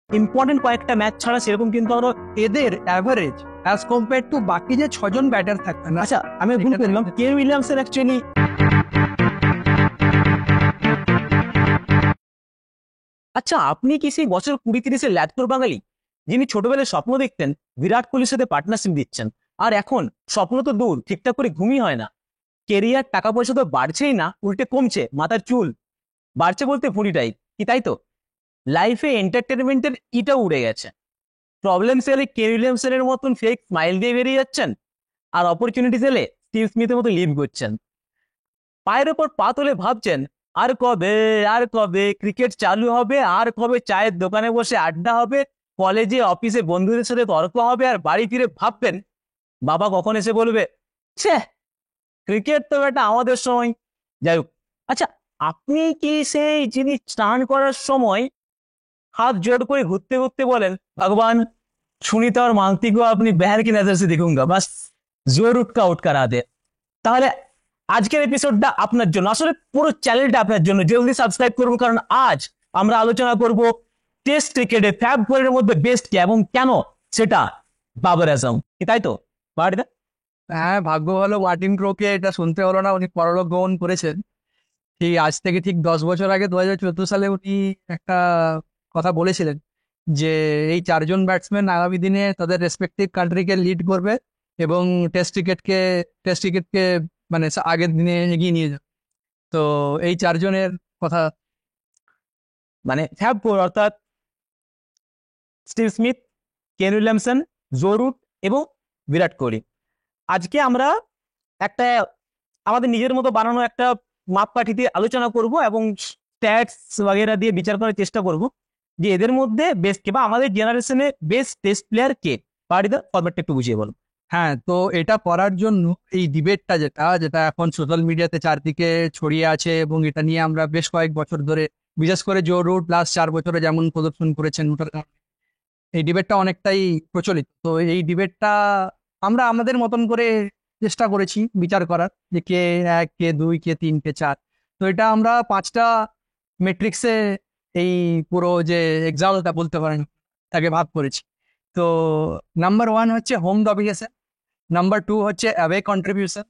Important কয়েকটা match ছাড়া সেরকম কিন্তু আমরা এদের অ্যাভারেজ অ্যাজ কম্পেয়ার টু বাকি যে 6জন ব্যাটার থাকতেন। আচ্ছা আমি ভুল করলাম, কেন উইলিয়ামসন অ্যাকচুয়ালি আচ্ছা আপনি কি সেই বছর 20-30-এর ল্যাথর বাঙালি যিনি ছোটবেলায় স্বপ্ন দেখতেন বিরাট কোহলির সাথে পার্টনারশিপ দিচ্ছেন, আর এখন স্বপ্ন তো দূর, ঠিকঠাক করে ঘুমই হয় না, কেরিয়ার টাকা পয়সা তো বাড়ছেই না, উল্টে কমছে, মাথার চুল বাড়ছে বলতে ভুঁড়িটাই কি, তাই তো? লাইফে এন্টারটেনমেন্টের ইটা উড়ে গেছে। প্রবলেম এলে কেন উইলিয়ামসনের মতন ফেক স্মাইল দিয়ে বেরিয়ে যাচ্ছেন, আর অপরচুনিটিস এলে স্টিভ স্মিথের মতো লিভ করছেন। পায়ের ওপর পা তুলে ভাবছেন আর কবে আর কবে ক্রিকেট চালু হবে, আর কবে চায়ের দোকানে বসে আড্ডা হবে, কলেজে অফিসে বন্ধুদের সাথে তর্ক হবে, আর বাড়ি ফিরে ভাববেন বাবা কখন এসে বলবে ছে ক্রিকেট তো এটা আমাদের সময়। যাই হোক, আচ্ছা আপনি কি সেই যিনি স্নান করার সময় हाथ जोड़ করে ঘুরতে ঘুরতে বলেন ভগবান সুনীতা और मालती को अपनी बहन की नजर से देखूंगा, बस জরুর আউট করা দে। তাহলে আজকের এপিসোডটা আপনার জন্য, আসলে পুরো চ্যানেলটা আপনার জন্য, জলদি সাবস্ক্রাইব করুন, কারণ আজ আমরা আলোচনা করব টেস্ট ক্রিকেটে ফ্যাব ফোরের মধ্যে বেস্ট কে এবং কেন, সেটা বাবর আজম, তাই তো? বাড়িদা হ্যাঁ, ভাগ্য ভালো মার্টিন ক্রোকে এটা শুনতে হলো না, উনি পরলোক গমন করেছেন। ঠিক আজ থেকে ঠিক 10 বছর আগে 2014 সালে উনি একটা কথা বলেছিলেন যে এই 4জন ব্যাটসম্যান আগামী দিনে তাদের রেসপেক্টিভ কান্ট্রিকে লিড করবে এবং টেস্ট ক্রিকেটকে মানে আগের দিনে এগিয়ে নিয়ে যাবে। তো এই 4জনের কথা মানে ফ্যাব ফোর অর্থাৎ Steve Smith, Kane Williamson, Joe Root এবং বিরাট কোহলি। আজকে আমরা একটা আমাদের নিজের মতো বানানো একটা মাপকাঠিতে আলোচনা করব এবং স্ট্যাটস वगैरह দিয়ে বিচার করার চেষ্টা করব যে এদের মধ্যে বেস্ট কে বা আমাদের জেনারেশনে বেস্ট টেস্ট প্লেয়ার কে। পারিদা ফরম্যাটটা একটু বুঝিয়ে বলো। হ্যাঁ, তো এটা করার জন্য এই ডিবেটটা যেটা যেটা এখন সোশ্যাল মিডিয়াতে চারদিকে ছড়িয়ে আছে এবং এটা নিয়ে আমরা বেশ কয়েক বছর ধরে, বিশেষ করে জো রুট লাস্ট 4 বছরে যেমন প্রদর্শন করেছেন ওটার কারণে এই ডিবেটটা অনেকটাই প্রচলিত। তো এই ডিবেটটা আমরা আমাদের মতন করে চেষ্টা করেছি বিচার করার যে কে 1, কে 2, কে 3, কে 4। তো এটা আমরা 5টা মেট্রিক্সে এই পুরো যে এক্সাম্পলটা বলতে পারেন তাকে ভাগ করেছি। তো নাম্বার 1 হচ্ছে হোম ডমিনেশন, নাম্বার 2 হচ্ছে অ্যাওয়ে কন্ট্রিবিউশন,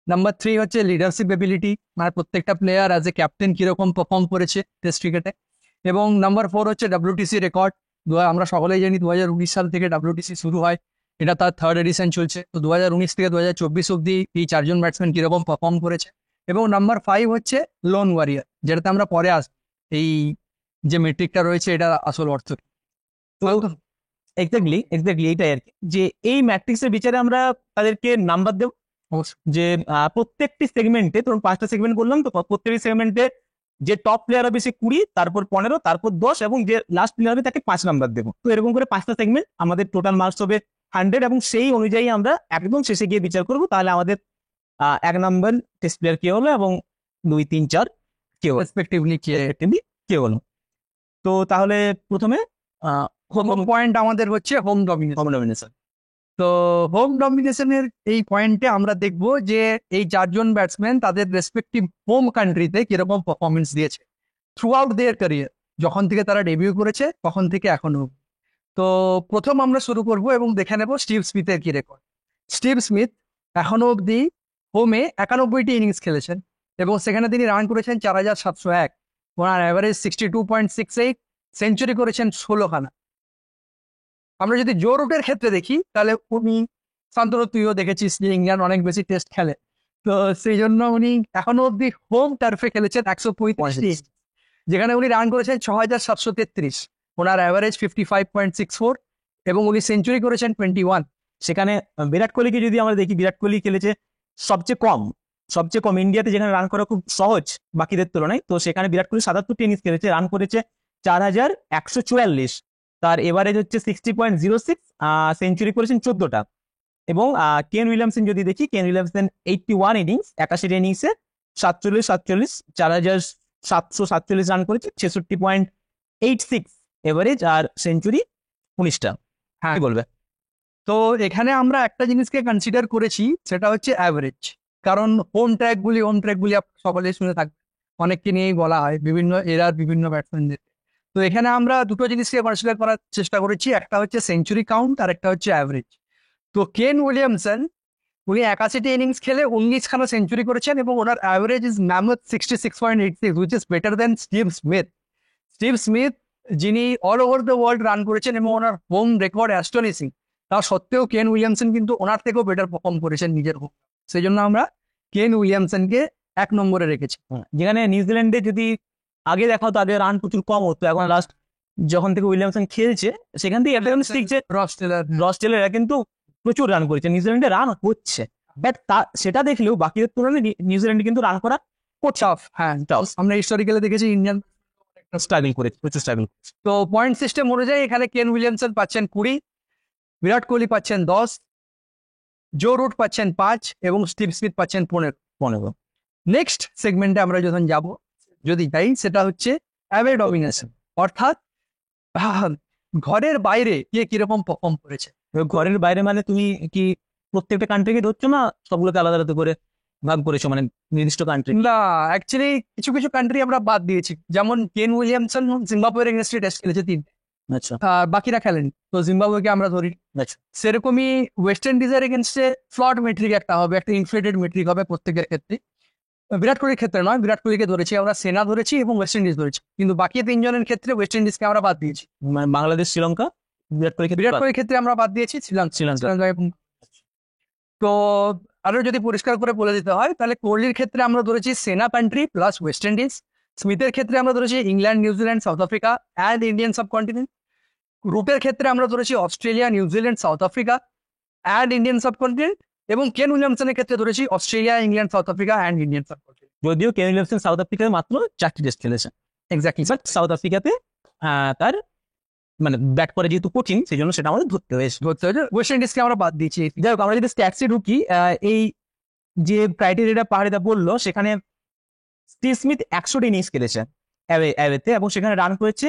নাম্বার 3 হচ্ছে লিডারশিপ এবিলিটি, মানে প্রত্যেকটা প্লেয়ার অ্যাজ এ ক্যাপ্টেন কিরকম পারফর্ম করেছে টেস্ট ক্রিকেটে, এবং নাম্বার 4 হচ্ছে ডাব্লিউটিসি রেকর্ড। আমরা সকলেই জানি 2019 সাল থেকে ডাব্লিউটিসি শুরু হয়, এটা তার 3rd এডিশন চলছে। তো 2019 থেকে 2024 অব্দি এই 4জন ব্যাটসম্যান কিরকম পারফর্ম করেছে। এবং নাম্বার 5 হচ্ছে লোন ওয়ারিয়ার, যেটাতে আমরা পরে আসবো। এই যে মেট্রিকটা রয়েছে এটা আসল অর্থ। তো এক্স্যাক্টলি এইটাই আর কি, যে এই ম্যাট্রিক্সের বিচারে আমরা তাদেরকে নাম্বার দেব যে প্রত্যেকটি সেগমেন্টে, ধরুন 5টা সেগমেন্ট বললাম, তো প্রত্যেকটি সেগমেন্টে যে টপ প্লেয়ার হবে সে 20, তারপর 15, তারপর 10 এবং যে লাস্ট প্লেয়ার হবে তাকে 5 নাম্বার দেবো। তো এরকম করে 5টা সেগমেন্ট, আমাদের টোটাল মার্কস হবে 100 এবং সেই অনুযায়ী আমরা একদম শেষে গিয়ে বিচার করবো তাহলে আমাদের 1 নাম্বার টেস্ট প্লেয়ার কে হলো এবং 2, 3, 4 কে হলো রেসপেক্টিভলি কে হলো। তো তাহলে প্রথমে হোম পয়েন্ট আমাদের হচ্ছে হোম ডমিনেশন। তো হোম ডমিনেশনের এই পয়েন্টে আমরা দেখব যে এই 4জন ব্যাটসম্যান তাদের রেসপেক্টিভ হোম কান্ট্রিতে কিরকম পারফরমেন্স দিয়েছে থ্রু আউট দেয়ার ক্যারিয়ার, যখন থেকে তারা ডেবিউ করেছে তখন থেকে এখনো। তো প্রথম আমরা শুরু করব এবং দেখে নেব স্টিভ স্মিথের কি রেকর্ড। স্টিভ স্মিথ এখনো অবধি হোমে 91টি ইনিংস খেলেছেন এবং সেখানে তিনি রান করেছেন 4701, ওনার অ্যাভারেজ 62.68, সেঞ্চুরি করেছেন 16খানা। আমরা যদি জো রুটের ক্ষেত্রে দেখি তাহলে উনি, শান্তনু তুইও দেখেছিস যে ইংল্যান্ড অনেক বেশি টেস্ট খেলে, তো সেই জন্য উনি এখনো অব্দি হোম টার্ফে খেলেছেন 135, যেখানে উনি রান করেছেন 6733, ওনার অ্যাভারেজ 55.64 এবং উনি সেঞ্চুরি করেছেন 21। সেখানে বিরাট কোহলিকে যদি আমরা দেখি, বিরাট কোহলি খেলেছে সবচেয়ে কম ইন্ডিয়াতে, যেখানে রান করা খুব সহজ বাকিদের তুলনায়, তো সেখানে বিরাট কোহলি 77টি ইনিংস খেলেছে, রান করেছে 4144, তার এভারেজ হচ্ছে 60.06, সেঞ্চুরি করেছেন 14টা। এবং কেন উইলিয়ামসন যদি দেখি, কেন উইলিয়ামসন 81 ইনিংস, 81 ইনিংসে 47 474747 রান করেছে, 66.86 এভারেজ, আর সেঞ্চুরি 19টা। হ্যাঁ, বলবে তো এখানে আমরা একটা জিনিসকে কনসিডার করেছি, সেটা হচ্ছে অ্যাভারেজ। কারণ হোম ট্র্যাকগুলি সকলে শুনে থাকবে, অনেককে নিয়েই বলা হয় বিভিন্ন এরার বিভিন্ন ব্যাটসম্যানদের। তো এখানে আমরা দুটো জিনিসকে কনসিডার করার চেষ্টা করেছি, একটা হচ্ছে সেঞ্চুরি কাউন্ট আর একটা হচ্ছে অ্যাভারেজ। তো কেন উইলিয়ামসন উনি 81টি ইনিংস খেলে 19খানা সেঞ্চুরি করেছেন এবং ওনার average is mammoth 66.86, which is better than Steve Smith. Steve Smith যিনি all over the world run করেছেন এবং ওনার হোম রেকর্ড অ্যাস্টনিশিং, তা সত্ত্বেও কেন উইলিয়ামসন কিন্তু ওনার থেকেও বেটার পারফর্ম করেছেন নিজের হোম। সেই জন্য আমরা কেন উইলিয়ামসনকে 1 নম্বরে রেখেছি। যেখানে নিউজিল্যান্ডে যদি আগে দেখা হতো, আগে রান প্রচুর কম হতো, এখন লাস্ট যখন থেকে উইলিয়ামসন খেলছে সেখান থেকে একটা জিনিস শিখছে, রস টেলর, রস টেলররা কিন্তু প্রচুর রান করেছে, নিউজিল্যান্ডে রান হচ্ছে, বাট সেটা দেখলেও বাকিদের তুলনায় নিউজিল্যান্ডে কিন্তু রান করা টাফ। হ্যাঁ, আমরা হিস্টোরিক্যালি দেখেছি ইন্ডিয়ান স্ট্রাগল করেছে, প্রচুর স্ট্রাগল করেছে। তো পয়েন্ট সিস্টেম অনুযায়ী এখানে কেন উইলিয়ামসন পাচ্ছেন 20, বিরাট কোহলি পাচ্ছেন 10, জো রুট পাচ্ছেন 5 এবং স্টিভ স্মিথ পাচ্ছেন 15। নেক্সট সেগমেন্টে আমরা যখন যাব, যদি যাই, সেটা হচ্ছে অ্যাওয়ে ডমিনেশন, অর্থাৎ ঘরের বাইরে কে কিরকম পারফর্ম করেছে। এবার ঘরের বাইরে মানে তুমি কি প্রত্যেকটা কান্ট্রিকে ধরছো না সবগুলোকে আলাদা আলাদা করে ভাগ করেছো, মানে নির্দিষ্ট কান্ট্রি? না, অ্যাকচুয়ালি কিছু কিছু কান্ট্রি আমরা বাদ দিয়েছি, যেমন কেন উইলিয়ামসন জিম্বাবুয়ের এগেনস্টে টেস্ট খেলেছে 3, আচ্ছা আর বাকিরা খেলেনি, তো জিম্বাবুয়েকে আমরা ধরি। আচ্ছা সেরকমই ওয়েস্ট ইন্ডিজের এগেনস্টে ফ্লড মেট্রিক একটা হবে, একটা ইনফ্লেটেড মেট্রিক হবে প্রত্যেকের ক্ষেত্রে। বিরাট কোহলির ক্ষেত্রে নয়, বিরাট কোহলিকে ধরেছি আমরা, সেনা ধরেছি এবং ওয়েস্ট ইন্ডিজ ধরেছি, কিন্তু বাকি 3 জনের ক্ষেত্রে ওয়েস্ট ইন্ডিজকে আমরা বাদ দিয়েছি। মানে বাংলাদেশ, শ্রীলঙ্কা, বিরাট কোহলির ক্ষেত্রে আমরা বাদ দিয়েছি শ্রীলঙ্কা। শ্রীলঙ্কা। তো আরো যদি পরিষ্কার করে বলে দিতে হয়, তাহলে কোহলির ক্ষেত্রে আমরা ধরেছি সেনা কান্ট্রি প্লাস ওয়েস্ট ইন্ডিজ, স্মিথের ক্ষেত্রে আমরা ধরেছি England, New Zealand, south Africa and Indian subcontinent, রুটের ক্ষেত্রে আমরা ধরেছি Australia, New Zealand, south Africa and Indian subcontinent, এবং কেন উইলিয়ামসনের ক্ষেত্রে ধরেছি Australia, England, south Africa and Indian subcontinent. যদিও কেন উইলিয়ামসন সাউথ আফ্রিকাতে মাত্র 4টি টেস্ট খেলেছে, এক্স্যাক্টলি, বাট সাউথ আফ্রিকাতে তার মানে ব্যাট করে যেহেতু কঠিন, সেই জন্য সেটা আমাদের ধরতে হয়েছে। ওয়েস্ট ইন্ডিজকে আমরা বাদ দিয়েছি। যাই হোক, আমরা যদি স্ট্যাটসে ঢুকি, এই যে ক্রাইটেরিয়াটা পাহাড়িদা বললো, সেখানে স্টিভ স্মিথ 100টি ইনিংস খেলেছে অ্যাওয়েতে এবং সেখানে রান করেছে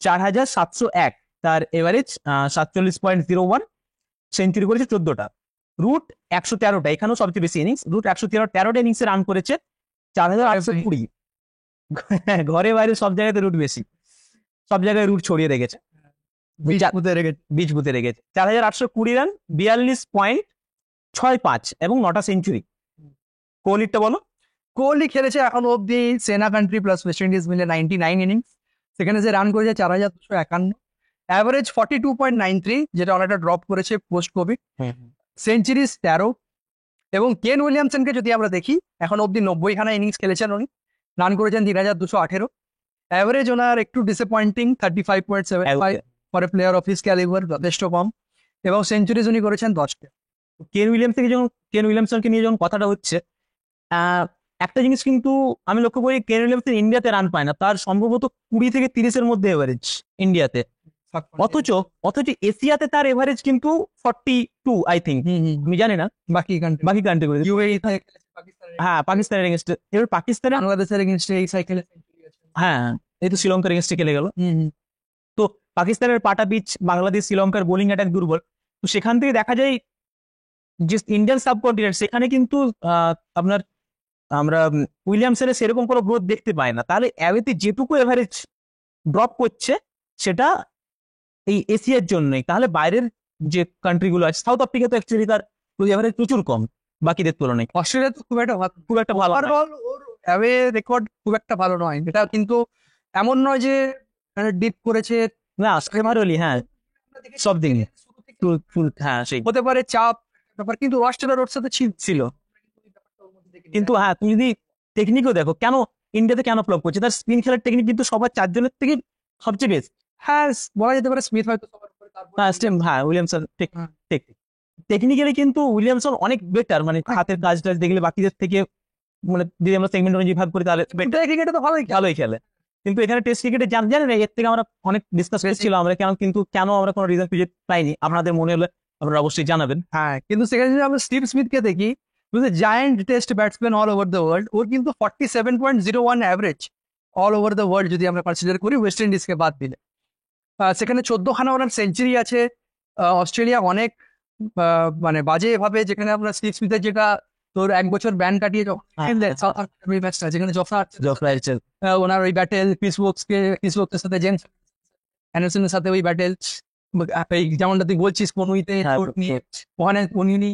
4701, তার এভারেজ 47.01, সেঞ্চুরি করেছে 14টা, রুট 113টা, এখানেও সবচেয়ে বেশি ইনিংস, রুট 113টা ইনিংসে রান করেছে 4820। ঘরে বাইরে সব জায়গাতে রুট বেশি, সব জায়গায় রুট ছড়িয়ে রেখেছে, বীজ বুতে রেখেছে। 4820 রান, 42.65 এবং 9টা সেঞ্চুরি। কোহলিরটা বলো। কোহলি খেলেছে এখন অব্দি সেনা কান্ট্রি প্লাস ওয়েস্ট ইন্ডিজ মিলে 99 ইনিংস, সেখানে যে রান করেছে 4251, অ্যাভারেজ 42.93, যেটা অনেকটা ড্রপ করেছে পোস্ট কোভিড, সেঞ্চুরিজ 13। এবং কেন উইলিয়ামসনকে যদি আমরা দেখি, এখন অব্দি 90খানা ইনিংস খেলেছেন উনি, রান করেছেন 3218, অ্যাভারেজ ওনার একটু disappointing 35.75 for a player of his calibre, যথেষ্ট কম, এবং সেঞ্চুরিজ উনি করেছেন 10টা। কেন উইলিয়ামসনকে নিয়ে যখন কথাটা হচ্ছে, একটা জিনিস কিন্তু আমি লক্ষ্য করি, কেন উইলিয়ামসন ইন্ডিয়াতে রান পায় না, তার সম্ভবত 20 থেকে 30-এর মধ্যে এভারেজ ইন্ডিয়াতে, অথচ এশিয়াতে তার এভারেজ কিন্তু 42, আই থিঙ্ক, আমি জানি না বাকি কান্ট্রি করে। হ্যাঁ, পাকিস্তানের এগেনস্টে, এবার পাকিস্তানে, বাংলাদেশের এগেনস্টে এই সাইকেলে, হ্যাঁ এই তো শ্রীলঙ্কার এগেনস্টে খেলে গেল। তো পাকিস্তানের পাটা পিচ, বাংলাদেশ, শ্রীলঙ্কার বোলিং অ্যাটাক দুর্বল, তো সেখান থেকে দেখা যায় যে ইন্ডিয়ান সাবকন্টিনেন্ট, সেখানে কিন্তু আপনার আমরা উইলিয়ামসনের সেরকম কোনো গ্রোথ দেখতে পাই না। তাহলে অ্যাওয়েতে যেটুকু এভারেজ ড্রপ করছে সেটা এই এশিয়ার জন্যই, তাহলে বাইরের যে কান্ট্রিগুলো আছে, সাউথ আফ্রিকা তো অ্যাকচুয়ালি তার এভারেজ প্রচুর কম বাকিদের তুলনায়, অস্ট্রেলিয়া তো খুব একটা ভালো নয়। ওভারঅল ওর অ্যাওয়ে রেকর্ড খুব একটা ভালো নয়, এটা কিন্তু এমন নয় যে ডিপ করেছে না, প্রাইমারিলি হ্যাঁ সব দিন, হ্যাঁ সেই হতে পারে চাপ ব্যাপার, কিন্তু অস্ট্রেলিয়ার ওর সাথে ছিল। কিন্তু হ্যাঁ, তুমি যদি টেকনিকও দেখো, কেন ইন্ডিয়াতে কেন ফ্লপ করছে, তার স্পিন খেলার টেকনিক কিন্তু সবার 4 জনের থেকে সবচেয়ে বেস্ট। হ্যাঁ, বলা যেতে পারে স্মিথ হয়তো সবার উপরে, হ্যাঁ উইলিয়ামসন ঠিক, টেকনিক্যালি কিন্তু উইলিয়ামসন অনেক বেটার, মানে হাতের কাজটা দেখলে বাকিদের থেকে, মানে যদি আমরা সেগমেন্ট অনুযায়ী ভাগ করি তাহলে ক্রিকেটে তো ভালোই খেলে, কিন্তু এখানে টেস্ট ক্রিকেটে জানেন না, এর থেকে আমরা অনেক ডিসকাস করেছিলাম আমরা, কেন আমরা কোনো রিজন খুঁজে পাইনি, আপনাদের মনে হলে আপনারা অবশ্যই জানাবেন। হ্যাঁ, কিন্তু সেখানে যদি আমরা স্টিভ স্মিথকে দেখি, giant test batsman all over the world, ওর কিন্তু 47.01 average all over the world যদি আমরা কনসিডার করি ওয়েস্ট ইন্ডিজকে বাদ দিলে। সেখানে 14খানা ওনার সেঞ্চুরি আছে। অস্ট্রেলিয়া অনেক মানে বাজে ভাবে, যেখানে আমরা স্টিভ স্মিথের যেটা তোর 1 বছর ব্যান কাটিয়ে যেখানে ওনার ওই ব্যাটেল ক্রিস ওকসের সাথে জেমস অ্যান্ডারসনের সাথে ওই ব্যাটেল, এই যেমনটা তুই বলছিস কনুইতে নিয়ে ওখানে উনি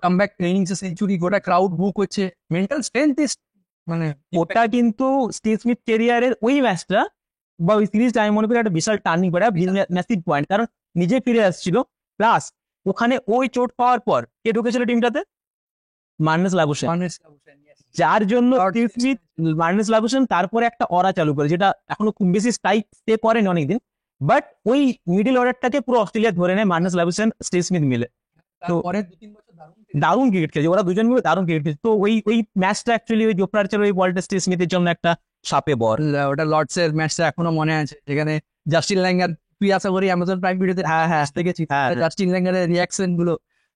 কামব্যাক ইনিংসে সেঞ্চুরি, গোটা ক্রাউড বুক হচ্ছে, মেন্টাল স্ট্রেংথ ইজ মানে ওটা কিন্তু স্টিভ স্মিথ ক্যারিয়ারের ওই ম্যাচটা বা ওই সিরিজটা আমি মনে করি একটা বিশাল টার্নিং পয়েন্ট, ম্যাসিভ পয়েন্ট, কারণ নিজে ফিরে আসছিল, প্লাস ওখানে ওই চোট পাওয়ার পর কে ঢুকেছিল টিমটাতে? মার্নেস লাবুশেন, যার জন্য স্টিভ স্মিথ মার্নেস লাবুশেন তারপরে একটা অরা চালু করে, যেটা এখনো খুব বেশি স্ট্রাইক স্টে করেনি অনেকদিন, বাট ওই মিডল অর্ডারটাকে পুরো অস্ট্রেলিয়া ধরে নেয় মার্নেস লাবুশেন স্টিভ স্মিথ মিলে। তো পরের 2-3 বছর দারুণ ক্রিকেট খেলেছে ওরা দুজন মিলে, দারুণ ক্রিকেট খেলেছে। তো ওই ম্যাচটা অ্যাকচুয়ালি ওই জোফরা আর্চার ওই বলটা স্টিভ স্মিথের জন্য একটা সাপে বর। ওটা লর্ডস এর ম্যাচটা এখনো মনে আছে, যেখানে জাস্টিন ল্যাঙ্গার, তুই আশা করি অ্যামাজন প্রাইম ভিডিওতে দেখেছিস, জাস্টিন ল্যাঙ্গারের রিয়াকশন গুলো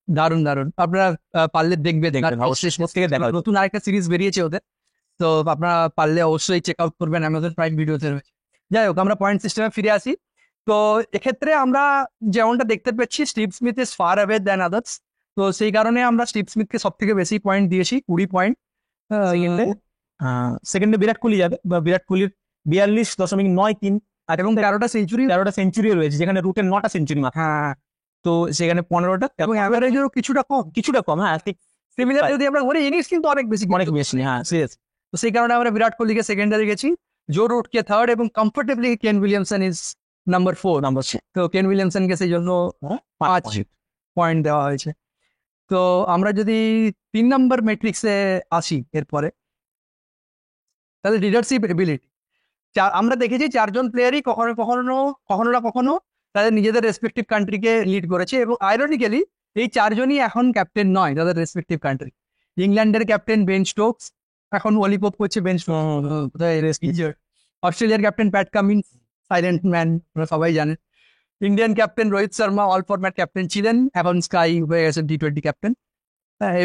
দারুণ দারুণ। আপনারা পারলে দেখবেন, অবশ্যই থেকে দেখা হবে। নতুন আরেকটা সিরিজ বেরিয়েছে ওদের, তো আপনারা পারলে অবশ্যই চেক আউট করবেন, অ্যামাজন প্রাইম ভিডিওতে রয়েছে। যাই হোক, আমরা পয়েন্ট সিস্টেমে ফিরে আসি। তো এক্ষেত্রে আমরা যেমনটা দেখতে পাচ্ছি, Steve Smith is far away than others, তো সেই কারণে আমরা স্টিভ স্মিথকে সব থেকে বেশি পয়েন্ট দিয়েছি, 20 পয়েন্ট। সেকেন্ডে বিরাট কোহলি যাবে, বা বিরাট কোহলির 42.93, আর এবং 13টা সেঞ্চুরিও রয়েছে, যেখানে রুটের 9টা সেঞ্চুরি মাত্র। হ্যাঁ, তো সেখানে 15টা, এবং অ্যাভারেজেরও কিছুটা কম। হ্যাঁ ঠিক, সিমিলার যদি আমরা বলি, ইনিংস কিন্তু অনেক বেশি। হ্যাঁ সিরিয়াস। তো সেই কারণে আমরা বিরাট কোহলিকে সেকেন্ডারি গেছি, জো রুটকে থার্ড, এবং comfortably Kane Williamson is number 4। তো কেন উইলিয়ামসনকে সেই জন্য 5 পয়েন্ট দেওয়া হয়েছে। তো আমরা যদি 3 নম্বর মেট্রিক্সে আসি এরপরে, তাহলে লিডারশিপ এবিলিটি। আমরা দেখেছি 4জন প্লেয়ারই কখনো তাদের নিজেদের রেসপেক্টিভ কান্ট্রিকে লিড করেছে, এবং আইরনিক্যালি এই 4জনই এখন ক্যাপ্টেন নয় তাদের রেসপেক্টিভ কান্ট্রি। ইংল্যান্ডের ক্যাপ্টেন বেন স্টোকস এখন ওলিপোপ করছে, বেন স্টোকস। অস্ট্রেলিয়ার captain Pat Cummins, silent man, সবাই জানেন। Indian captain Rohit Sharma all format captain ছিলেন, এখন স্কাই হয়ে গেছেন T20 ক্যাপ্টেন।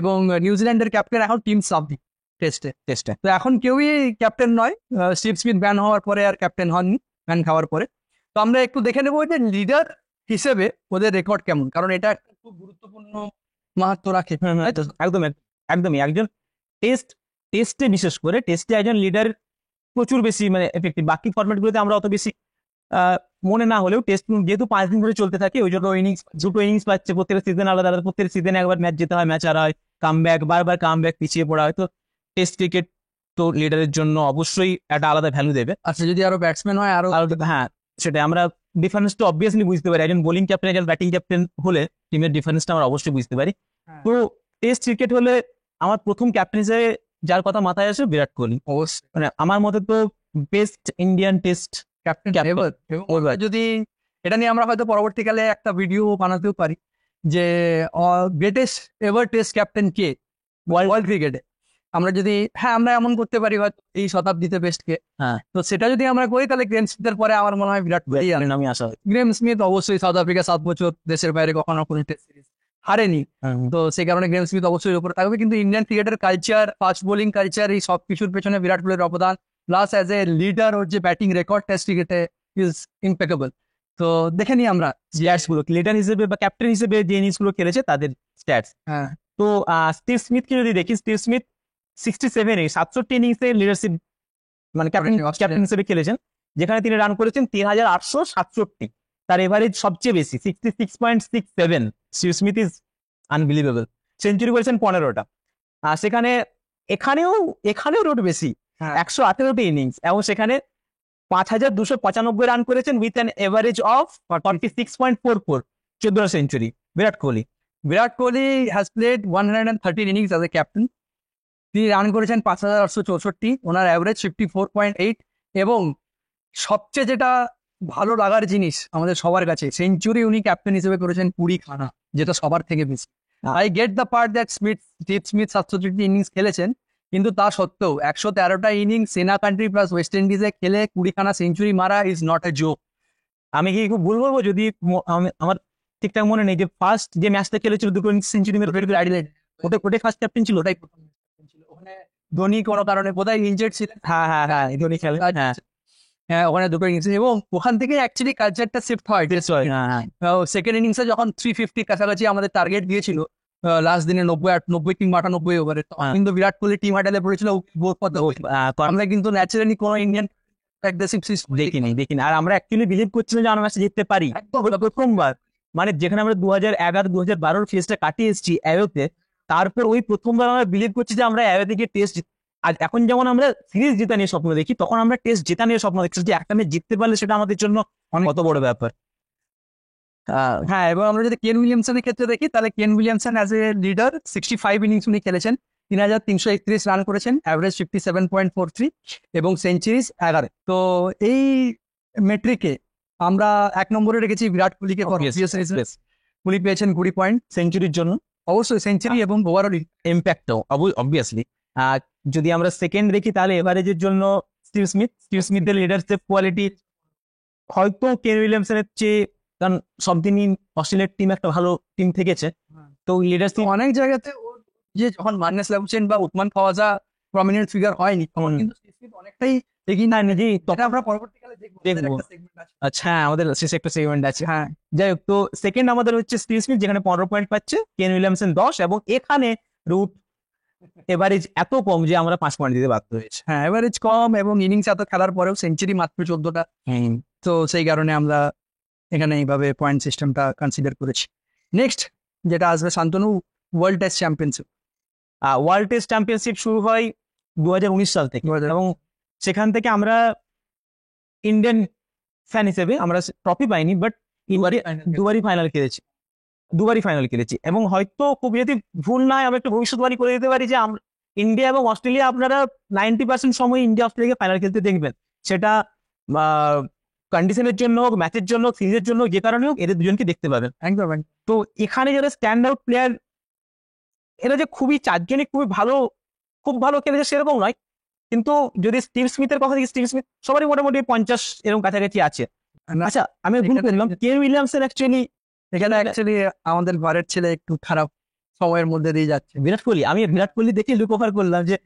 এবং নিউজিল্যান্ডের ক্যাপ্টেন এখন টিম সাউদি টেস্টে। তো এখন কেউই ক্যাপ্টেন নয়, স্টিভ স্মিথ ব্যান হওয়ার পরে আর ক্যাপ্টেন হননি, ব্যান খাওয়ার পরে। তো আমরা একটু দেখে নেবো যে লিডার হিসেবে ওদের রেকর্ড কেমন, কারণ এটা একটা খুব গুরুত্বপূর্ণ মাহাত্ম্য রাখে। একদমই একজন টেস্টে, বিশেষ করে টেস্টে একজন লিডার প্রচুর বেশি মানে এফেক্টিভ। বাকি ফরম্যাট গুলোতে আমরা অত বেশি মনে না হলেও টেস্ট যেহেতু 5 দিন ধরে চলতে থাকে, ওই জন্য দুটো ইনিংস পাচ্ছে, প্রত্যেকটা সিজন আলাদা আলাদা, প্রত্যেক সিজনে একবার ম্যাচ যেতে হয়, ম্যাচ হারা হয়, বারবার কাম ব্যাক পিছিয়ে পড়া হয়। তো টেস্ট ক্রিকেট তো লিডারের জন্য অবশ্যই একটা আলাদা ভ্যালু দেবে। আচ্ছা, যদি আরো ব্যাটসম্যান হয় আরো, হ্যাঁ সেটাই আমরা ডিফারেন্সটা অবভিয়াসলি বুঝতে পারি, একজন বোলিং ক্যাপ্টেন একজন ব্যাটিং ক্যাপ্টেন হলে টিমের ডিফারেন্সটা আমরা অবশ্যই বুঝতে পারি। তো টেস্ট ক্রিকেট হলে আমার প্রথম ক্যাপ্টেন হিসেবে যার কথা মাথায় আসে বিরাট কোহলি, অবশ্যই মানে আমার মতে তো best Indian test captain ever. যদি এটা নিয়ে আমরা হয়তো পরবর্তীকালে একটা ভিডিও বানাতেও পারি, যে গ্রেটেস্ট এভার টেস্ট ক্যাপ্টেন কে ওয়ার্ল্ড ক্রিকেটে। আমরা যদি আমরা এমন করতে পারি হয়তো এই শতাব্দীতে বেস্ট কে, তো সেটা যদি আমরা করি, তাহলে গ্রেম স্মিথের পরে আমার মনে হয় বিরাট কোহলি আমি আশা হয়। গ্রেম স্মিথ অবশ্যই সাউথ আফ্রিকা 7 বছর দেশের বাইরে কখনো কোনো টেস্ট সিরিজ হারেনি, তো সেই কারণে গ্রেম স্মিথ অবশ্যই উপরে থাকবে। কিন্তু ইন্ডিয়ান ক্রিকেটের কালচার, ফাস্ট বোলিং কালচার, এই সব কিছুর পেছনে বিরাট কোহলির অবদান, প্লাস অ্যাজ এ লিডার ওর যে ব্যাটিং রেকর্ড টেস্ট ক্রিকেটে ইজ ইম্পেকেবল। তো দেখে নিই আমরা স্ট্যাটস গুলো, লিডার হিসেবে বা ক্যাপ্টেন হিসেবে যে ইনিংস গুলো খেলেছে তাদের স্ট্যাটস। তো স্টিভ স্মিথকে যদি দেখি, স্টিভ স্মিথ 67 ইনিংসে লিডারশিপ মানে ক্যাপ্টেন হিসেবে খেলেছেন, যেখানে তিনি রান করেছেন 3867। তার এভারেজ সবচেয়ে বেশি 66.67। Steve Smith is unbelievable. Century করেছেন 15টা। আর এখানেও রোড বেশি, 118টি ইনিংস, এবং সেখানে 5295 রান করেছেন উইথ অ্যান এভারেজ অফ 46.44, 14টা century. Virat Kohli has played 113 innings as a captain. তিনি রান করেছেন 5864, ওনার অ্যাভারেজ 54.8, এবং সবচেয়ে যেটা ভালো লাগার জিনিস আমাদের সবার কাছে, সেঞ্চুরি উনি ক্যাপ্টেন হিসেবে করেছেন 20খানা, যেটা সবার থেকে বেশি। I get the part that Steve Smith 67টি ইনিংস খেলেছেন, কিন্তু তা সত্ত্বেও 113টা innings SENA country plus west ইন্ডিজে খেলে 20খানা সেঞ্চুরি মারা ইজ নট এ জোক। আমি কি খুব ভুল বলবো যদি আমার ঠিকঠাক মনে নেই যে ফার্স্ট যে ম্যাচটা খেলেছিল দুটো সেঞ্চুরি মেরে অ্যাডিলেড, ওটাই ফার্স্ট ক্যাপ্টেন ছিল, ওটাই প্রথম ক্যাপ্টেন ছিল। ওখানে ধোনি কোনো কারণে বোধহয় ইনজেড ছিলেন, ধোনি খেলে, ওখানে দুটো ইনিংস, এবং ওখান থেকে অ্যাকচুয়ালি কালচারটা শিফট হয়। সেকেন্ড ইনিংসে যখন 350 কাছাকাছি আমাদের টার্গেট দিয়েছিল লাস্ট দিনে 90 কিংবা 98 ওভারে, কিন্তু বিরাট কোহলি টিম হাটালে পড়েছিল। আমরা কিন্তু ন্যাচারালি কোনো ইন্ডিয়ান অ্যাগ্রেসিভ দেখিনি আর আমরা অ্যাকচুয়ালি বিলিভ করছিলাম যে আমরা ম্যাচে জিততে পারি ওটা প্রথমবার, মানে যেখানে আমরা 2011 2012 ফেজটা কাটিয়ে এসেছি অ্যাওয়েতে, তারপর ওই প্রথমবার আমরা বিলিভ করছি যে আমরা অ্যাওয়ে থেকে টেস্ট, আর এখন যেমন আমরা সিরিজ জেতা নিয়ে স্বপ্ন দেখি, তখন আমরা টেস্ট জেতা নিয়ে স্বপ্ন দেখছি যে একটা ম্যাচ জিততে পারলে সেটা আমাদের জন্য কত বড় ব্যাপার। হ্যাঁ, এবং আমরা যদি কেন উইলিয়ামসনের ক্ষেত্রে দেখি, তাহলে Kane Williamson as a leader 65 innings উনি খেলেছেন, 3331 রান করেছেন, অ্যাভারেজ 57.43 এবং সেঞ্চুরিজ 11। তো এই মেট্রিকে আমরা 1 নম্বরে রেখেছি বিরাট কোহলিকে। কোহলি পেয়েছেন 20 পয়েন্ট সেঞ্চুরির জন্য, অবশ্যই সেঞ্চুরি এবং ওভারঅল ইম্প্যাক্টও অবভিয়াসলি। যদি আমরা সেকেন্ড দেখি তাহলে এভারেজের জন্য স্টিভ স্মিথের লিডারশিপ কোয়ালিটি হয়তো কেন উইলিয়ামসনের চেয়ে, কারণ সব দিনই অস্ট্রেলিয়ার টিম একটা ভালো টিম থেকেছে, তো লিডারশিপ অনেক জায়গাতে ওর যে যখন মার্নেস লেভুচেন বা উসমান খাওয়াজা প্রমিনেন্ট ফিগার হয়নি, তখন কিন্তু স্টিভ স্মিথ অনেকটাই এগিয়ে না নিজেই, তখন আমরা পরবর্তীকালে দেখবো। আচ্ছা, আমাদের শেষে একটা সেগমেন্ট আছে। হ্যাঁ, যাই হোক, তো সেকেন্ড আমাদের হচ্ছে স্টিভ স্মিথ, যেখানে 15 পয়েন্ট পাচ্ছে, কেন উইলিয়ামসন 10, এবং এখানে রুট এভারেজ এত কম যে আমরা 5 পয়েন্ট দিতে বাধ্য হয়েছে। হ্যাঁ, এভারেজ কম এবং ইনিংস এত খেলার পরেও সেঞ্চুরি মাত্র 14টা, তো সেই কারণে আমরা এখানে এইভাবে পয়েন্ট সিস্টেমটা কনসিডার করেছি। নেক্সট যেটা আসবে Shantanu, world test championship. World test championship শুরু হয় 2019 সাল থেকে, এবং সেখান থেকে আমরা ইন্ডিয়ান ফ্যান হিসেবে আমরা ট্রফি পাইনি, বাট দুবারই ফাইনাল খেলেছি, এবং হয়তো খুব যদি ভুল নয় আমি একটু ভবিষ্যৎবাণী করে দিতে পারি যে ইন্ডিয়া এবং অস্ট্রেলিয়া, আপনারা 90% সময় ইন্ডিয়া অস্ট্রেলিয়াকে ফাইনাল খেলতে দেখবেন, সেটা কন্ডিশনের জন্য হোক, ম্যাচের জন্য, সিরিজের জন্য, যে কারণে হোক, এদের দুজনকে দেখতে পাবেন একদম। তো এখানে যারা স্ট্যান্ড আউট প্লেয়ার, এরা যে খুবই চারজনই খুব ভালো খেলেছে সেরকম নয়, কিন্তু যদি স্টিভ স্মিথের কথা দেখি, স্টিভ স্মিথ সবারই মোটামুটি 50 এরকম কাছাকাছি আছে। আচ্ছা, আমি ভুল করলাম, কেন উইলিয়ামসন অ্যাকচুয়ালি আমাদের ঘরের ছেলে একটু খারাপ সময়ের মধ্যে দিয়ে যাচ্ছে। আমি বিরাট কোহলি দেখে লুক ওভার করলাম যে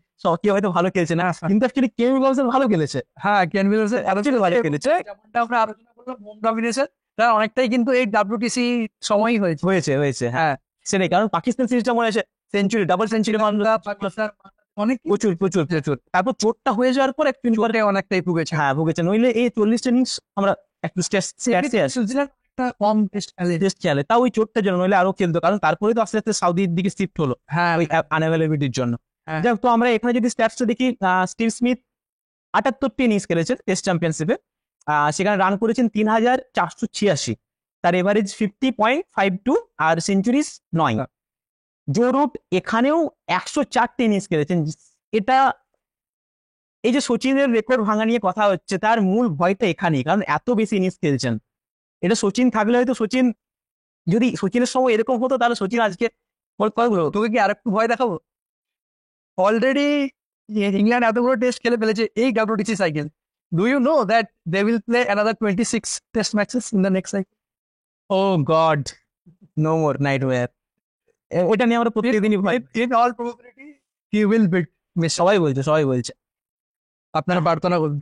কেউ হয়তো ভালো খেলছে না, কিন্তু অ্যাকচুয়ালি কেন উইলিয়ামসন ভালো খেলেছে। হ্যাঁ, কেন উইলিয়ামসন ভালো খেলেছে, যেমনটা আমরা আলোচনা করলাম, হোম ডমিনেশন তার অনেকটাই কিন্তু এই WTC সময়ই হয়েছে। হ্যাঁ, সেটাই, কারণ পাকিস্তান সিরিজটা মনে আছে, সেঞ্চুরি, ডাবল সেঞ্চুরি, অনেক প্রচুর। তারপর চোটটা হয়ে যাওয়ার পর অনেকটাই ভুগেছে। হ্যাঁ, ভুগেছে, নইলে এই 40টা ইনিংস আমরা একটু কম টেস্ট খেলে, তাও ওই চোটটার জন্য, নইলে আরো খেলতো, কারণ তারপরে তো আস্তে আস্তে সাউদির দিকে শিফট হলো। হ্যাঁ, ওই আনঅ্যাভেলেবিলিটির জন্য। যাই হোক, তো আমরা এখানে যদি স্ট্যাটসটা দেখি, স্টিভ স্মিথ 78টি ইনিংস খেলেছেন টেস্ট চ্যাম্পিয়নশিপে, সেখানে রান করেছেন 3486, তার এভারেজ 50.52 আর সেঞ্চুরিজ 9। জো রুট এখানেও 104টি ইনিংস খেলেছেন। এটা, এই যে সচিনের রেকর্ড ভাঙা নিয়ে কথা হচ্ছে, তার মূল ভয়টা এখানেই, কারণ এত বেশি ইনিংস খেলছেন। এটা সচিন থাকলে হয়তো যদি সচিনের সময় এরকম হতো, তাহলে সচিন আজকে তোকে কি আরেকটু ভয় দেখাবো? অলরেডি ইংল্যান্ড এতগুলো টেস্ট খেলে ফেলেছে এই WTC cycle. Do you know that they will play another 26 test matches in the next cycle? Oh God, no more nightmare. ওটা নিয়ে আমরা প্রত্যেকদিনই ভয়। In all probability he will beat miss. সবাই বলছে আপনারা প্রার্থনা করুন।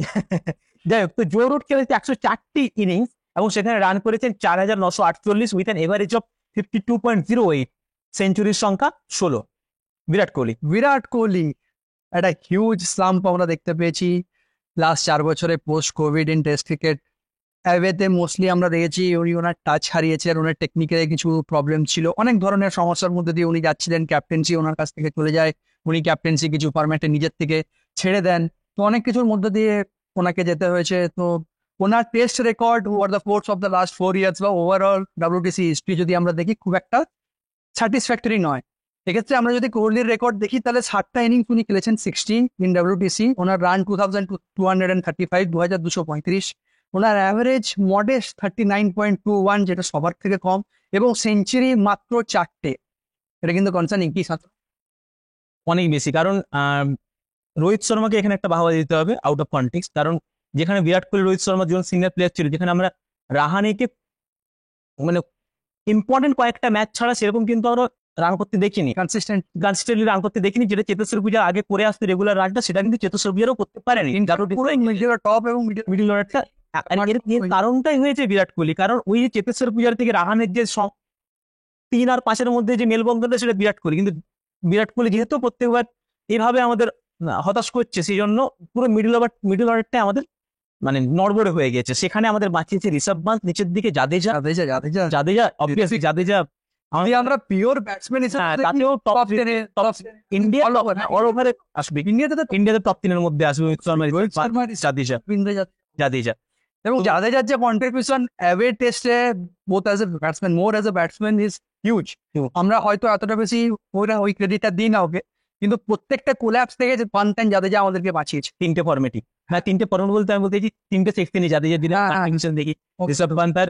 যাই হোক, তো জো রুট খেলেছে 104টি ইনিংস, এবং সেখানে রান করেছেন 4948 উইথ অ্যান এভারেজ অফ 52.08, সেঞ্চুরির সংখ্যা 16। বিরাট কোহলি একটা হিউজ স্লাম্প আমরা দেখতে পেয়েছি লাস্ট 4 বছরে post covid in test cricket. অ্যাওয়েতে মোস্টলি আমরা দেখেছি উনি ওনার টাচ হারিয়েছেন, ওনার টেকনিক্যাল কিছু প্রবলেম ছিল, অনেক ধরনের সমস্যার মধ্যে দিয়ে উনি যাচ্ছিলেন, ক্যাপ্টেন্সি ওনার কাছ থেকে চলে যায়, উনি ক্যাপ্টেন্সি কিছু ফরম্যাটে নিজের থেকে ছেড়ে দেন, তো অনেক কিছুর মধ্যে দিয়ে ওনাকে যেতে হয়েছে। তো ওনার test record over the course of the last 4 years বা ওভারঅল WTC হিস্ট্রি যদি আমরা দেখি, খুব একটা স্যাটিসফ্যাক্টরি নয়। এক্ষেত্রে আমরা যদি কোহলির রেকর্ড দেখি, তাহলে 60টা ইনিংস উনি খেলেছেন 60 in WTC, owner run 2235, 2235, owner average modest 39.21, যেটা সবার থেকে কম, এবং সেঞ্চুরি মাত্র 4টে। এটা কিন্তু কনসার্নিং কি অনেক বেশি, কারণ রোহিত শর্মাকে এখানে একটা বাহবা দিতে হবে আউট অফ কনটেক্সট, কারণ যেখানে বিরাট কোহলি, রোহিত শর্মা দুজন সিনিয়র প্লেয়ার ছিল, যেখানে আমরা রাহানেকে মানে ইম্পর্টেন্ট কয়েকটা ম্যাচ ছাড়া সেরকম কিন্তু আমরা রান করতে দেখিনি, কনসিস্টেন্টলি রান করতে দেখিনি, যেটা চেতেশ্বর পূজার আগে করে আসতে রেগুলার রানটা, সেটা কিন্তু চেতেশ্বর পূজারও করতে পারেনি। টপ এবং মিডল অর্ডারটা, এর কারণটাই হয়েছে বিরাট কোহলি, কারণ ওই যে চেতেশ্বর পূজার থেকে রাহানের যে 3 আর 5-এর মধ্যে যে মেলবন্ধনটা, সেটা বিরাট কোহলি, কিন্তু বিরাট কোহলি যেহেতু প্রত্যেকবার এইভাবে আমাদের হতাশ করছে, সেই জন্য পুরো মিডল অর্ডারটা আমাদের মানে নড়বড়ে হয়ে গেছে। সেখানে আমাদের বাঁচিয়েছে ঋষভ পান্ত, নিচের দিকে জাদেজা। জাদেজা অবভিয়াসলি জাদেজা যদি আমরা পিওর ব্যাটসম্যান হিসেবে হ্যাঁ, দেখি, তাতেও top টপ 10 এ, top 10 এ ইন্ডিয়া all over, অল ওভারে আসবে। ইন্ডিয়াতে টপ 3 এর মধ্যে আসবে রোহিত শর্মা, রোহিত শর্মা, জাদেজা। রবীন্দ্র জাদেজা। জাদেজা এবং জাদেজার যে কন্ট্রিবিউশন অ্যাওয়ে টেস্টে both as a batsman, more as a batsman is huge. Huge. আমরা হয়তো এতটা বেশি ওই ক্রেডিটটা দিই না ওকে, কিন্তু প্রত্যেকটা কোল্যাপস থেকে যে পান্ত অ্যান্ড জাদেজা আমাদেরকে বাঁচিয়েছে। 3টে ফর্মেটই, হ্যাঁ 3টে ফর্মেট বলতে আমি বলতে চাইছি 3টে সেক্সিনি জাদেজা দিলে হ্যাঁ, হ্যাঁ। কন্ট্রিবিউশন দেখি। ঋষভ পান্ত তার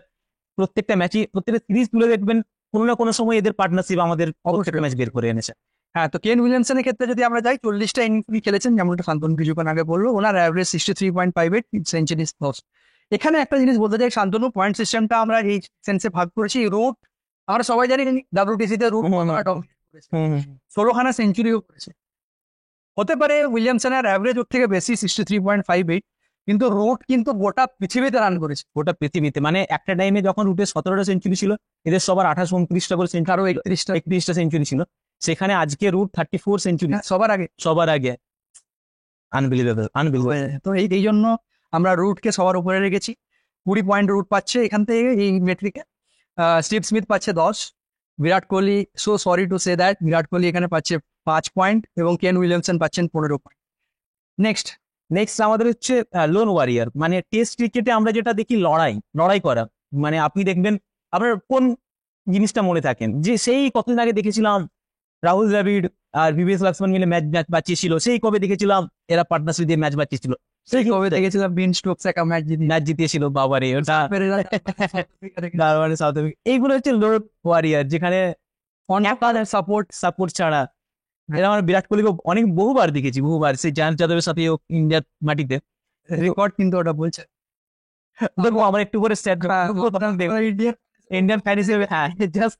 প্রত্যেকটা ম্যাচই, প্রত্যেকটা সিরিজ তুলে দেখবেন কোনো না কোনো সময় এদের পার্টনারশিপ আমাদের প্রত্যেকটা ম্যাচ বের করে এনেছে। হ্যাঁ, তো কেন উইলিয়ামসনের ক্ষেত্রে যদি আমরা যাই, 40টা ইনিংস উনি খেলেছেন, যেমনটা শান্তনু কিছুক্ষণ আগে বললো। ওনার অ্যাভারেজ 63.58, সেঞ্চুরিজ লস। এখানে একটা জিনিস বলতে চাই, শান্তনু পয়েন্ট সিস্টেমটা আমরা এই সেন্সে ভাগ করেছি। রুট আমরা সবাই জানি WTC তে রুট 16খানা সেঞ্চুরিও করেছে। হতে পারে উইলিয়ামসনের অ্যাভারেজ ওর থেকে বেশি 63.58, কিন্তু রুট কিন্তু গোটা পৃথিবীতে রান করেছে। গোটা পৃথিবীতে, মানে একটা টাইমে যখন রুটের 17টা সেঞ্চুরি ছিল, এদের সবার 28-29টা করে সেঞ্চুরি, আরো 31টা সেঞ্চুরি ছিল। সেখানে আজকে রুট 34 সেঞ্চুরি, সবার আগে। আনবিলিভেবল। তো এই জন্য আমরা রুটকে সবার উপরে রেখেছি। 20 পয়েন্ট রুট পাচ্ছে এখান থেকে এই মেট্রিকে। স্টিভ স্মিথ পাচ্ছে 10, Virat Kohli, so sorry to say that, Virat Kohli এখানে পাচ্ছে 5 পয়েন্ট এবং কেন উইলিয়ামসন পাচ্ছেন 15 পয়েন্ট। নেক্সট আমাদের হচ্ছে লোন ওয়ারিয়ার, মানে টেস্ট ক্রিকেটে আমরা যেটা দেখি লড়াই করা। মানে আপনি দেখবেন, আপনার কোন জিনিসটা মনে থাকেন যে সেই কতদিন আগে দেখেছিলাম রাহুল দ্রাবিড় আর VVS লক্ষ্মণ মিলে ম্যাচ বাঁচিয়েছিল, সেই কবে দেখেছিলাম এরা পার্টনারশিপ দিয়ে ম্যাচ বাঁচিয়েছিল, সেই কবে দেখেছিলাম বিন স্টোকস একা ম্যাচ জিতিয়েছিল, বাবারে ওটা সাউথ আফ্রিকা। এইগুলো হচ্ছে লোন ওয়ারিয়ার, যেখানে সাপোর্ট ছাড়া এরা আমরা বিরাট কোহলিকে বহুবার দেখেছি, বহুবার সেই জয়ন্ত যাদবের সাথে ইন্ডিয়ার মাটিতে রেকর্ড কিন্তু ওটা বলছে। দেখবো আমার একটু করে ইন্ডিয়ান ফ্যান হিসেবে, হ্যাঁ জাস্ট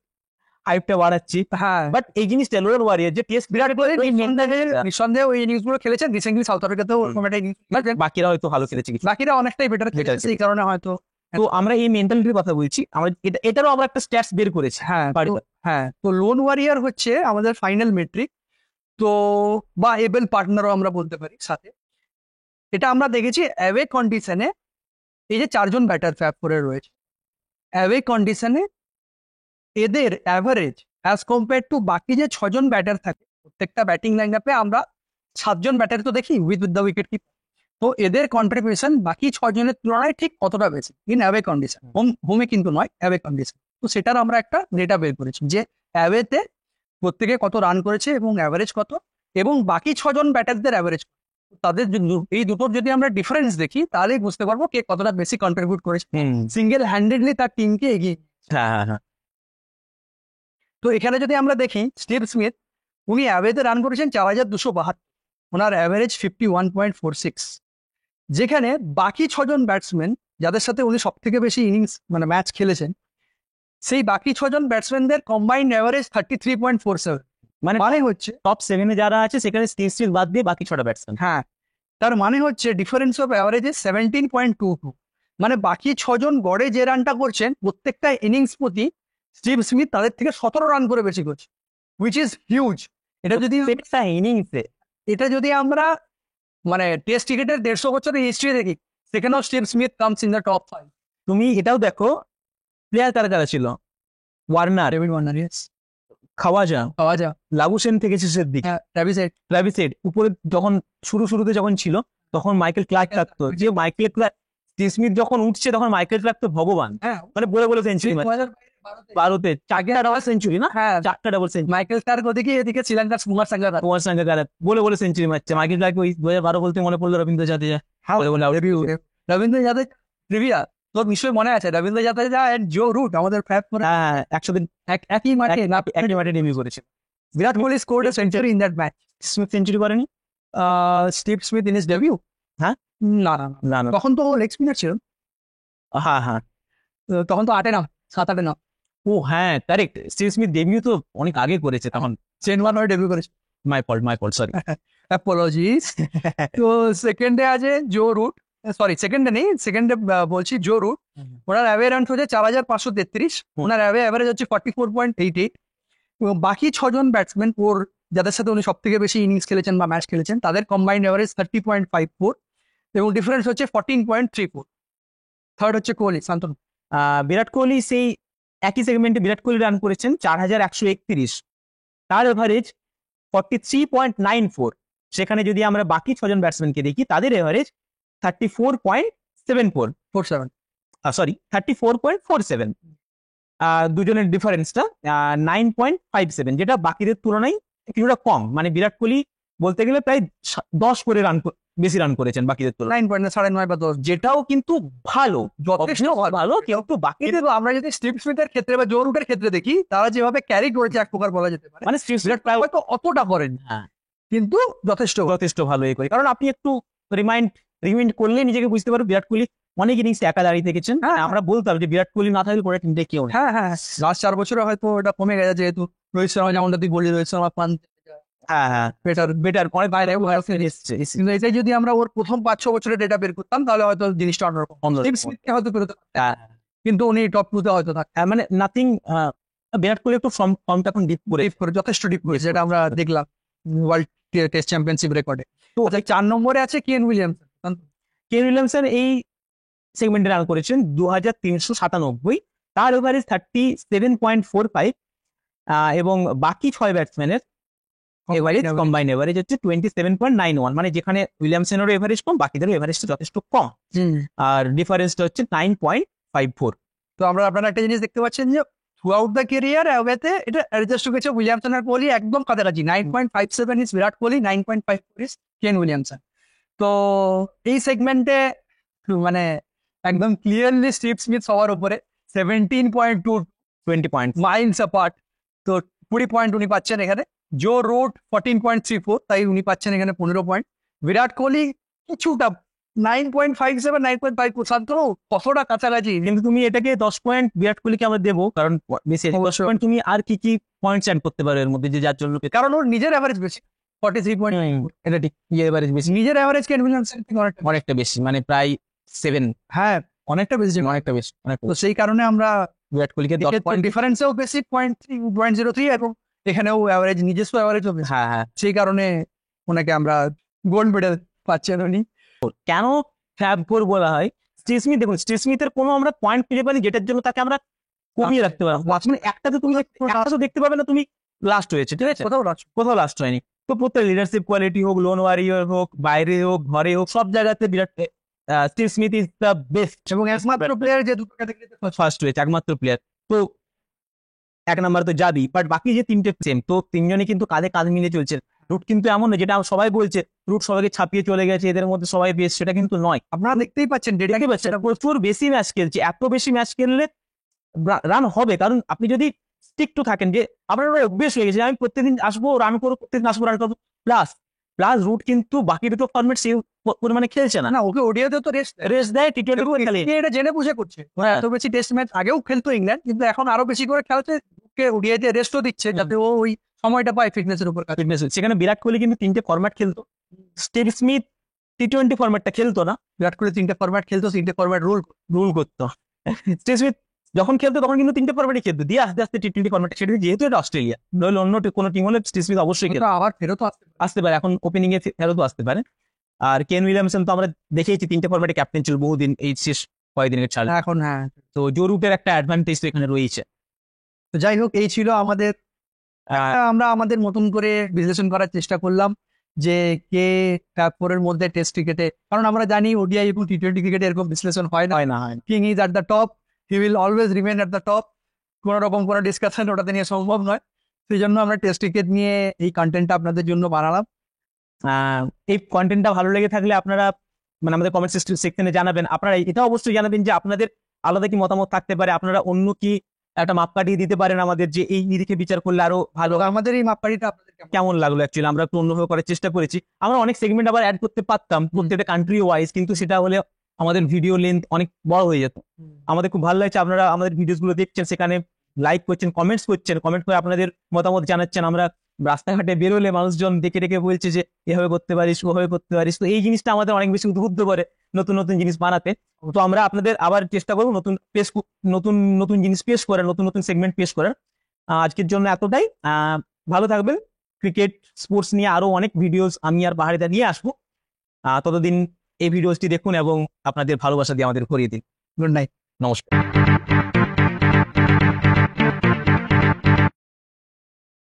হাইপটা বাড়াচ্ছি। হ্যাঁ, বাট এই জিনিসটা লোন ওয়ারিয়ার যে টেস্ট বিরাট কোহলি নিঃসন্দেহে ওই ইনিংস গুলো খেলেছেন রিসেন্টলি সাউথ আফ্রিকাতেও, বাকিরা হয়তো ভালো খেলেছে কিছু, বাকিরা অনেকটাই বেটার খেলেছে, এই কারণে হয়তো। তো আমরা এই মেন্টালিটির কথা বলছি, আমরা এটারও আমরা একটা স্ট্যাটস বের করেছি। হ্যাঁ, তো লোন ওয়ারিয়ার হচ্ছে আমাদের ফাইনাল মেট্রিক, তো বা এবেল পার্টনারও আমরা বলতে পারি সাথে। এটা আমরা দেখেছি অ্যাওয়ে কন্ডিশনে, এই যে 4জন ব্যাটার ফ্যাপ করে রয়েছে, অ্যাওয়ে কন্ডিশনে এদের অ্যাভারেজ অ্যাজ কম্পেয়ার টু বাকি যে 6জন ব্যাটার থাকে প্রত্যেকটা ব্যাটিং লাইন আপে, আমরা 7জন ব্যাটার তো দেখি উইথ দ্য উইকেট কিপার, তো এদের কন্ট্রিবিউশন বাকি 6জনের তুলনায় ঠিক কতটা বেশি ইন অ্যাওয়ে কন্ডিশন, হোমে কিন্তু নয়, অ্যাওয়ে কন্ডিশন। তো সেটার আমরা একটা ডেটা বের করেছি যে অ্যাওয়েতে প্রত্যেকে কত রান করেছে এবং অ্যাভারেজ কত, এবং বাকি 6জন ব্যাটারদের অ্যাভারেজ, তাদের এই দুটোর যদি আমরা ডিফারেন্স দেখি তাহলে বুঝতে পারবো কে কতটা বেশি কন্ট্রিবিউট করেছে, সিঙ্গেল হ্যান্ডেডলি তার টিমকে এগিয়ে। হ্যাঁ, তো এখানে যদি আমরা দেখি স্টিভ স্মিথ, উনি অ্যাভারেজে রান করেছেন 4272, ওনার অ্যাভারেজ 51.46, যেখানে বাকি 6জন ব্যাটসম্যান যাদের সাথে উনি সব থেকে বেশি ইনিংস মানে ম্যাচ খেলেছেন, সেই বাকি 6জন ব্যাটসম্যানদের কম্বাইন্ড অ্যাভারেজ 33.47। মানে হচ্ছে টপ 7-এ যারা আছে সেখানে স্টিভ স্মিথ বাদ দিয়ে বাকি 6টা ব্যাটসম্যান। হ্যাঁ, তার মানে হচ্ছে ডিফারেন্স অফ অ্যাভারেজে 17.22, মানে বাকি 6জন গড়ে যে রানটা করছেন প্রত্যেকটা ইনিংস প্রতি স্টিভ স্মিথ তাদের থেকে 17 রান করে বেশি করছে, হুইচ ইজ হিউজ। এটা যদি আমরা মানে টেস্ট ক্রিকেটের 150 বছরের হিস্ট্রি দেখি, সেখানেও Steve Smith comes in the top 5। তুমি এটাও দেখো প্লেয়ার কারা ছিল, ওয়ার্নার, ডেভিড ওয়ার্নার, খাওয়াজা, লাবুসেন থেকে শেষের দিকে, ট্রাভিস হেড উপরে যখন শুরুতে যখন ছিল তখন মাইকেল ক্লার্ক থাকতো, যে মাইকেল ক্লার্ক, স্টিভ স্মিথ যখন উঠছে তখন মাইকেল ক্লার্ক তো ভগবান, মানে বলে সেঞ্চুরি, 12তে 4টা ডাবল সেঞ্চুরি না, 4টা ডাবল সেঞ্চুরি। মাইকেল ক্লার্ক ওদিকে, এদিকে শ্রীলঙ্কার কুমার সাঙ্গাকারা বলে সেঞ্চুরি মারছে। মাইকেল ক্লার্ক ওই 2012 বলতে মনে পড়লো রবীন্দ্র জাদেজা, রবীন্দ্র জাদেজা ট্রিভিয়া তোর নিশ্চয়ই মনে আছে, Ravindra Jadeja and Joe Root আমাদের ফ্যাপ করে, হ্যাঁ 100 দিন একই মাঠে ডেবিউ করেছে। Virat Kohli scored a century in that match. Smith century করেনি Steve Smith in his debut? হ্যাঁ, না, তখন তো লেগ স্পিনার ছিল। হ্যাঁ, তখন তো 7-8 না। ও হ্যাঁ, কারেক্ট, স্টিভ স্মিথ ডেবিউ তো অনেক আগে করেছে, তখন চেনওয়ান হয়ে ডেবিউ করেছে। My fault sorry, apologies. তো সেকেন্ডে আছে জো রুট, সরি সেকেন্ডে নেই, সেকেন্ডে বলছি জো রুট, ওনার অ্যাওয়ে রান হচ্ছে 4533, ওনার অ্যাওয়ে অ্যাভারেজ হচ্ছে 44.88, এবং বাকি 6জন ব্যাটসম্যান যাদের সাথে উনি সব থেকে বেশি ইনিংস খেলেছেন বা ম্যাচ খেলেছেন তাদের কম্বাইন্ড অ্যাভারেজ 30.54, এবং ডিফারেন্স হচ্ছে 14.34। থার্ড হচ্ছে কোহলি, শান্তনু। বিরাট কোহলি সেই একই সেগমেন্টে বিরাট কোহলি রান করেছেন 4131, তার এভারেজ 43.94। সেখানে যদি আমরা বাকি 6জন ব্যাটসম্যানকে দেখি তাদের এভারেজ 34.74, 47। সরি 34.47। দুজনের ডিফারেন্সটা 9.57, যেটা বাকিদের তুলনায় কিছুটা কম। মানে বিরাট কোহলি বলতে গেলে প্রায় 10 করে বেশি রান করেছেন বাকিদের তুলনায়, 9.9, 9.5 বা 10, যেটাও কিন্তু ভালো, যথেষ্ট ভালো। কিন্তু বাকিদের কিন্তু আমরা যদি স্টিভ স্মিথের ক্ষেত্রে বা জো রুটের ক্ষেত্রে দেখি, তারা যেভাবে ক্যারি করেছে এক প্রকার বলা যেতে পারে, মানে বিরাট প্রায় হয়তো অতটা করেন, হ্যাঁ কিন্তু যথেষ্ট ভালো এ করে। কারণ আপনি একটু রিমাইন্ড করলে নিজেকে বুঝতে পারবেন বিরাট কোহলি অনেক ইনিংস একা দাঁড়িয়ে থেকেছেন। হ্যাঁ, আমরা বলতাম যে বিরাট কোহলি না থাকলে পরে টিমটা কেউ নেই। হ্যাঁ লাস্ট 4 বছরে হয়তো এটা কমে গেছে, যেহেতু রোহিত শর্মা, যেমনটা তুই বললি, রোহিত শর্মা পান হ্যাঁ বেটার অনেক বাইরে এসছে। কিন্তু এটাই যদি আমরা ওর প্রথম 5-6 বছরের ডেটা বের করতাম, তাহলে হয়তো জিনিসটা অন্যরকম। স্টিভ স্মিথকে হয়তো বেরোতে পারতেন, কিন্তু উনি টপ 2 তে হয়তো থাকতেন। মানে নাথিং, বিরাট কোহলি একটু ফর্মটা এখন ডিপ করে যথেষ্ট ডিপ করেছে, যেটা আমরা দেখলাম ওয়ার্ল্ড টেস্ট চ্যাম্পিয়নশিপ রেকর্ডে। তো 4 নম্বরে আছে কেন উইলিয়ামসন। কেন উইলিয়ামসন এই সেগমেন্টে রান করেছেন 2397, তার এভারেজ 37.45, এবং বাকি 6 ব্যাটসম্যানের এভারেজ কম্বাইন এভারেজ হচ্ছে 27.91। মানে যেখানে উইলিয়ামসনেরও এভারেজ কম, বাকিদেরও এভারেজটা যথেষ্ট কম, আর ডিফারেন্সটা হচ্ছে 9.54। তো আপনারা একটা জিনিস দেখতে পাচ্ছেন যে থ্রু আউট দ্য কেরিয়ার অ্যাওয়েতে এটা অ্যাডজাস্ট হয়ে গেছে। উইলিয়ামসন আর কোহলি একদম কাছাকাছি, 9.57 is Virat Kohli, 9.54 is Kane Williamson. তো এই সেগমেন্টে মানে একদম ক্লিয়ারলি স্টিভ স্মিথ সবার উপরে, 17.2, 20 পয়েন্ট মাইলস অ্যাপার্ট। তো 20 পয়েন্ট উনি পাচ্ছেন এখানে। জো রুট 14.34, তাই উনি পাচ্ছেন এখানে 15 পয়েন্ট। বিরাট কোহলি কিছুটা 9.57, 9.5, শান্তনু কতটা কাছাকাছি। কিন্তু তুমি এটাকে 10 পয়েন্ট বিরাট কোহলিকে আমরা দেবো, কারণ বেশি 10 পয়েন্ট তুমি আর কি পয়েন্টস অ্যাড করতে পারো এর মধ্যে, যে যার জন্য কারণ ওর নিজের অ্যাভারেজ বেশি, 43 পয়েন্ট। এটা ঠিক, এভারেজ বেশি, নিজের অ্যাভারেজ কেন উইলিয়ামসন থেকে অনেকটা বেশি, মানে প্রায় 7। হ্যাঁ, অনেকটা বেশি, অনেকটা বেশি। তো সেই কারণে আমরা বিরাট কোহলিকে 10 পয়েন্ট ডিফারেন্সেও বেশি, 0.03, এবং এখানেও অ্যাভারেজ, নিজস্ব অ্যাভারেজও বেশি। হ্যাঁ, সেই কারণে ওনাকে আমরা গোল্ড মেডেল পাচ্ছেন উনি। কেন ফ্যাব ফোর বলা হয়? স্টিভ স্মিথ, দেখুন স্টিভ স্মিথের কোনো আমরা পয়েন্ট খুঁজে পাইনি যেটার জন্য তাকে আমরা কমিয়ে রাখতে পারবো। মানে একটা তো দেখতে পাবে না তুমি লাস্ট হয়েছে, ঠিক আছে, কোথাও লাস্ট হয়নি। তো প্রত্যেক লিডারশিপ কোয়ালিটি হোক, লোন ওয়ারিয়র হোক, বাইরে হোক, ঘরে হোক, সব জায়গাতে Virat Steve Smith is the best, এবং একমাত্র প্লেয়ার যে দুটো ক্যাটাগরিতে ফার্স্ট হয়েছে, একমাত্র প্লেয়ার। তো 1 নাম্বার তো যাবি, বাট বাকি যে 3টে সেম, তো 3জনই কিন্তু কাঁধে কাঁধ মিলে চলছে। রুট কিন্তু এমন নয় যেটা সবাই বলছে রুট সবাইকে ছাপিয়ে চলে গেছে, এদের মধ্যে সবাই বেস্ট, সেটা কিন্তু নয়। আপনারা দেখতেই পাচ্ছেন, দেখতে পাচ্ছেন প্রচুর বেশি ম্যাচ খেলছে। এত বেশি ম্যাচ খেললে রান হবে, কারণ আপনি যদি স্টিক টু থাকেন, যে আপনার অভ্যেস হয়ে গেছে আমি প্রত্যেকদিন আসবো রান করবো, প্রত্যেকদিন আসবো রান করবো, প্লাস রুট কিন্তু বাকি দুটো ফরম্যাট সেই পরিমাণে খেলছে না। ওকে ওডিআইতে তো রেস্ট দেয়, টি-20 খেলে, এটা জেনে বুঝে করছে। এত বেশি টেস্ট ম্যাচ আগেও খেলতো ইংল্যান্ড, কিন্তু এখন আরো বেশি করে খেলছে, ওকে ওডিআইতে রেস্টও দিচ্ছে, যাতে ও ওই সময়টা পায় ফিটনেসের উপর। ফিটনেস, সেখানে বিরাট কোহলি কিন্তু 3টে ফরম্যাট খেলতো, স্টিভ স্মিথ টি-20 ফরম্যাটটা খেলতো না। বিরাট কোহলি 3টে ফরম্যাট খেলতো, 3টে ফরম্যাট রুল করতো। স্টিভ স্মিথ যখন খেলতো তখন কিন্তু 3টে ফরম্যাটই খেলতো, দিয়ে আস্তে আস্তে টি-20 ফরম্যাট ছেড়ে, যেহেতু এটা অস্ট্রেলিয়া, নইলে অন্য কোনো টিম হলে স্টিভ স্মিথ অবশ্যই খেলতো, আবার ফেরত আসতে পারে, এখন ওপেনিং এ ফেরতও আসতে পারে। আর কেন উইলিয়ামসন তো আমরা দেখেইছি 3টে ফরম্যাটে ক্যাপ্টেন ছিল বহুদিন, এই শেষ কয়েকদিনের ছাড়া এখন। হ্যাঁ, তো জো রুটের একটা অ্যাডভান্টেজ তো এখানে রয়েছে। তো যাই হোক, এই ছিল আমাদের, আমরা আমাদের মতন করে বিশ্লেষণ করার চেষ্টা করলাম যে কে টপ 4 এর মধ্যে টেস্ট ক্রিকেটে, কারণ আমরা জানি ওডিআই এবং টি-20 ক্রিকেটে এরকম বিশ্লেষণ হয় না। King is at the top, he will always remain at the top. কোনো রকম কোনো ডিসকাশন ওটাতে নিয়ে সম্ভব নয়, সেই জন্য আমরা টেস্ট ক্রিকেট নিয়ে এই কন্টেন্টটা আপনাদের জন্য বানালাম। এই কন্টেন্টটা ভালো লেগে থাকলে আপনারা মানে আমাদের কমেন্ট সেকশনে জানাবেন। আপনারা এটা অবশ্যই জানাবেন যে আপনাদের আলাদা কি মতামত থাকতে পারে, আপনারা অন্য কি একটা মাপকাঠি দিতে পারেন আমাদের, যে এই নিরিখে বিচার করলে আরো ভালো। আমাদের এই মাপকাঠিটা আপনাদের কেমন লাগলো? অ্যাকচুয়ালি আমরা একটু অন্যভাবে করার চেষ্টা করেছি। আমরা অনেক সেগমেন্ট আবার অ্যাড করতে পারতাম প্রত্যেকটা কান্ট্রি ওয়াইজ, কিন্তু সেটা হলে আমাদের ভিডিও লেন্থ অনেক বড় হয়ে যেত। আমাদের খুব ভালো লাগছে আপনারা আমাদের ভিডিওস গুলো দেখছেন, সেখানে লাইক করছেন, কমেন্টস করছেন, কমেন্ট করে আপনাদের মতামত জানাচ্ছেন। আমরা রাস্তাঘাটে বেরোলে মানুষজন দেখে দেখে বলছে যে এভাবে করতে পারিস, ওভাবে করতে পারিস। তো এই জিনিসটা আমাদের অনেক বেশি উদ্বুদ্ধ করে নতুন নতুন জিনিস বানাতে। তো আমরা আপনাদের আবার চেষ্টা করবো নতুন নতুন জিনিস পেশ করার, নতুন নতুন সেগমেন্ট পেশ করার। আজকের জন্য এতটাই। ভালো থাকবেন। ক্রিকেট স্পোর্টস নিয়ে আরো অনেক ভিডিওস আমি আর বাহারিদা নিয়ে আসবো। ততদিন এই ভিডিওটি দেখুন এবং আপনাদের ভালোবাসা দিয়ে আমাদের ভরিয়ে দিন। Good night. নমস্কার।